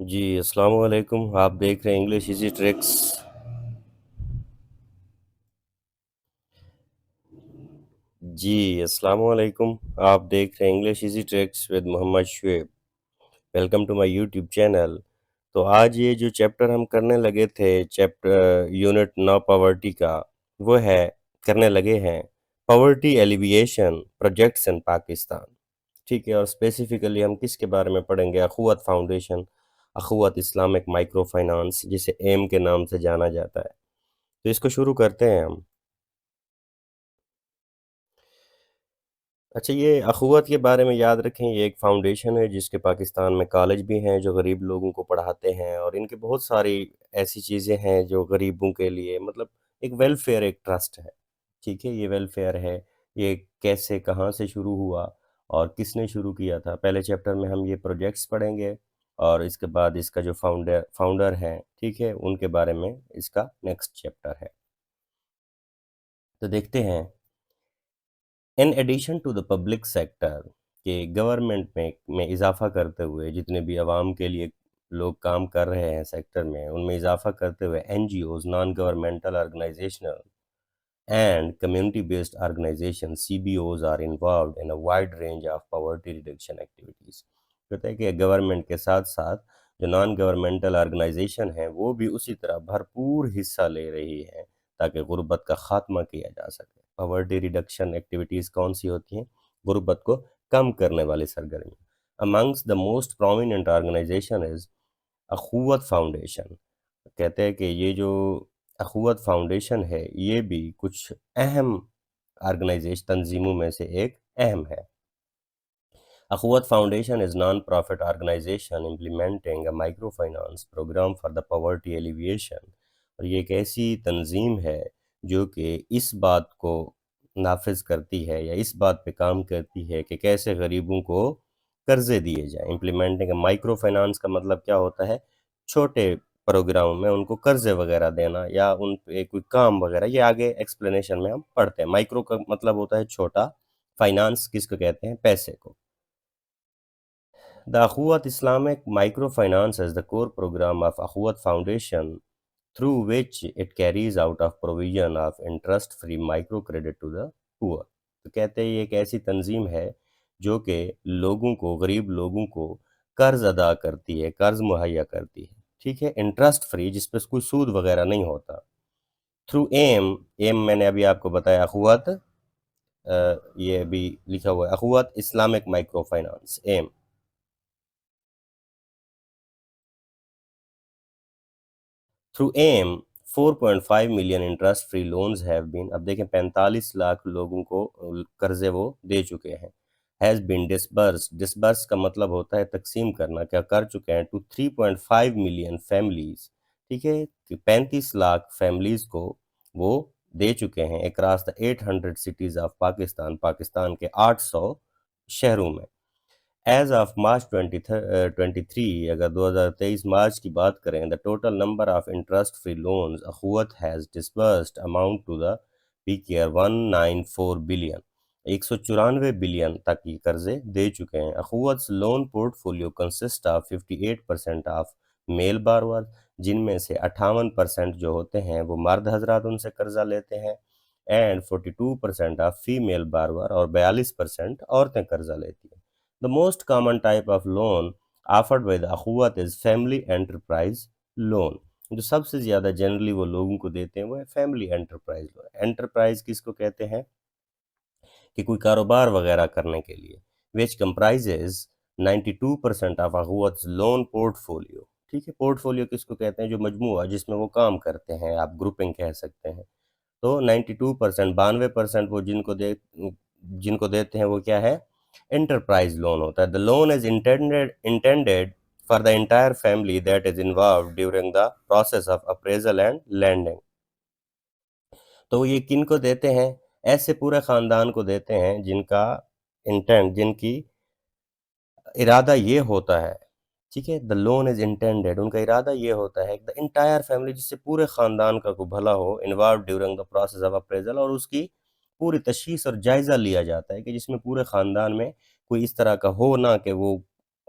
جی السلام علیکم، آپ دیکھ رہے ہیں انگلش ایزی ٹرکس۔ جی السلام علیکم، آپ دیکھ رہے ہیں English easy tricks with Muhammad Shoaib. Welcome to my YouTube channel. تو آج یہ جو چیپٹر ہم کرنے لگے تھے، چیپٹر یونٹ 9 پاورٹی کا، وہ ہے کرنے لگے ہیں پاورٹی ایلیویشن پروجیکٹس ان پاکستان۔ ٹھیک ہے، اور اسپیسیفکلی ہم کس کے بارے میں پڑھیں گے؟ اخوت فاؤنڈیشن، اخوت اسلامک مائکرو فائنانس، جسے ایم کے نام سے جانا جاتا ہے۔ تو اس کو شروع کرتے ہیں ہم۔ اچھا، یہ اخوت کے بارے میں یاد رکھیں، یہ ایک فاؤنڈیشن ہے جس کے پاکستان میں کالج بھی ہیں جو غریب لوگوں کو پڑھاتے ہیں، اور ان کے بہت ساری ایسی چیزیں ہیں جو غریبوں کے لیے، مطلب ایک ویلفیئر، ایک ٹرسٹ ہے۔ ٹھیک ہے، یہ ویلفیئر ہے۔ یہ کیسے، کہاں سے شروع ہوا اور کس نے شروع کیا تھا؟ پہلے چیپٹر میں ہم یہ پروجیکٹس پڑھیں گے، اور اس کے بعد اس کا جو فاؤنڈر ہیں، ٹھیک ہے، ان کے بارے میں اس کا نیکسٹ چیپٹر ہے۔ تو دیکھتے ہیں، in addition to the public sector, کہ گورنمنٹ میں اضافہ کرتے ہوئے، جتنے بھی عوام کے لیے لوگ کام کر رہے ہیں سیکٹر میں، ان میں اضافہ کرتے ہوئے N G Os, non governmental organisational and community based organisation C B Os are involved in a wide range of poverty reduction activities. کہتا ہے کہ گورنمنٹ کے ساتھ ساتھ جو نان گورنمنٹل آرگنائزیشن ہیں وہ بھی اسی طرح بھرپور حصہ لے رہی ہیں تاکہ غربت کا خاتمہ کیا جا سکے۔ پاورٹی ریڈکشن ایکٹیویٹیز کون سی ہوتی ہیں؟ غربت کو کم کرنے والی سرگرمی۔ Among the most prominent organization is Akhuwat foundation. کہتے ہیں کہ یہ جو اخوت فاؤنڈیشن ہے یہ بھی کچھ اہم آرگنائزیشن تنظیموں میں سے ایک اہم ہے۔ Akhuwat foundation is non profit organisation implementing a micro finance programme for the poverty alleviation, اور یہ ایک ایسی تنظیم ہے جو کہ اس بات کو نافذ کرتی ہے یا اس بات پہ کام کرتی ہے کہ کیسے غریبوں کو قرضے دیے جائیں۔ امپلیمنٹنگ مائکرو فائنانس کا مطلب کیا ہوتا ہے؟ چھوٹے پروگرام میں ان کو قرضے وغیرہ دینا یا ان پہ کوئی کام وغیرہ، یہ آگے ایکسپلینیشن میں ہم پڑھتے ہیں۔ مائکرو کا مطلب ہوتا ہے چھوٹا، فائنانس کس کو کہتے ہیں؟ پیسے کو۔ The Akhuwat Islamic Microfinance is the core program of Akhuwat Foundation, through which it carries out of provision of interest-free microcredit to the poor۔ تو کہتے ہیں یہ ایک ایسی تنظیم ہے جو کہ لوگوں کو، غریب لوگوں کو قرض ادا کرتی ہے، قرض مہیا کرتی ہے، ٹھیک ہے، انٹرسٹ فری، جس پہ کوئی سود وغیرہ نہیں ہوتا۔ تھرو ایم میں نے ابھی آپ کو بتایا، اخوت، یہ ابھی لکھا ہوا ہے، Akhuwat Islamic micro finance, M. Through M 4.5 million interest free loans have been, اب دیکھیں 45 لاکھ لوگوں کو قرضے وہ دے چکے ہیں۔ ہیز بین ڈسبرس کا مطلب ہوتا ہے تقسیم کرنا، کیا کر چکے ہیں، ٹو 3.5 ملین فیملیز، ٹھیک ہے، کہ 35 لاکھ فیملیز کو وہ دے چکے ہیں across the 800 cities of Pakistan, Pakistan کے 800 شہروں میں۔ ایز آف مارچ 23، اگر 2023 مارچ کی بات کریں، the total number of interest free loans Akhuwat has disbursed amount to the peak year 194 billion, 194 billion تک یہ قرضے دے چکے ہیں۔ Akhuwat's loan portfolio consist of 58% of male borrower, جن میں سے 58% جو ہوتے ہیں وہ مرد حضرات ان سے قرضہ لیتے ہیں، اینڈ 42% آف فیمیل بارور، اور 42% عورتیں قرضہ لیتی ہیں۔ The most common type of loan offered by the اخوت is family enterprise loan۔ جو سب سے زیادہ جنرلی وہ لوگوں کو دیتے ہیں وہ ہے فیملی انٹرپرائز لون۔ انٹرپرائز کس کو کہتے ہیں؟ کہ کوئی کاروبار وغیرہ کرنے کے لیے، which comprises 92% of اخوت's loan portfolio۔ ٹھیک ہے، پورٹ فولیو کس کو کہتے ہیں؟ جو مجموعہ جس میں وہ کام کرتے ہیں، آپ گروپنگ کہہ سکتے ہیں۔ تو 92%، 92% وہ جن کو دیتے ہیں وہ کیا ہے؟ انٹرپرائز لون ہوتا ہے۔ The loan is intended for the entire family that is involved during the process of appraisal and lending۔ تو وہ یہ کن کو دیتے ہیں؟ ایسے پورے خاندان کو دیتے ہیں جن کا انٹینٹ، جن کی ارادہ یہ ہوتا ہے، ٹھیک ہے، the loan is intended، ان کا ارادہ یہ ہوتا ہے کہ the entire family، جس سے پورے خاندان کا کوئی بھلا ہو، involved during the process of appraisal، اور اس کی پوری تشخیص اور جائزہ لیا جاتا ہے کہ جس میں پورے خاندان میں کوئی اس طرح کا ہو نہ کہ وہ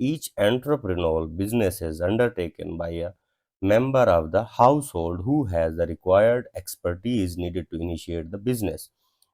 each entrepreneurial business is undertaken by a member of the household who has the required expertise needed to initiate the business.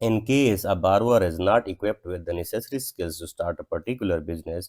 In case a borrower is not equipped with the necessary skills to start a particular business,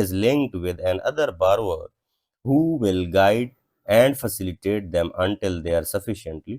is linked with an other borrower who will guide and facilitate them until they are sufficiently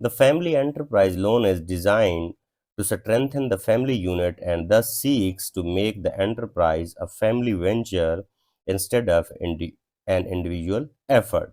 The family enterprise loan is designed to strengthen the family unit and thus seeks to make the enterprise a family venture instead of an individual effort.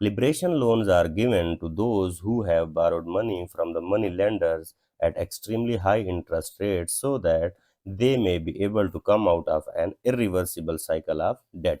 Liberation loans are given to those who have borrowed money from the money lenders at extremely high interest rates so that they may be able to come out of an irreversible cycle of debt.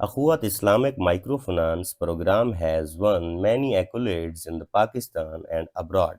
Akhuat Islamic Microfinance Program has won many accolades in the Pakistan and abroad.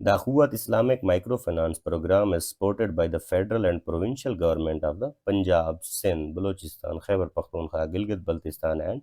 The Akhuwat Islamic Microfinance Program is supported by the federal and provincial government of the Punjab, Sindh, Balochistan, Khyber Pakhtunkhwa, Gilgit-Baltistan and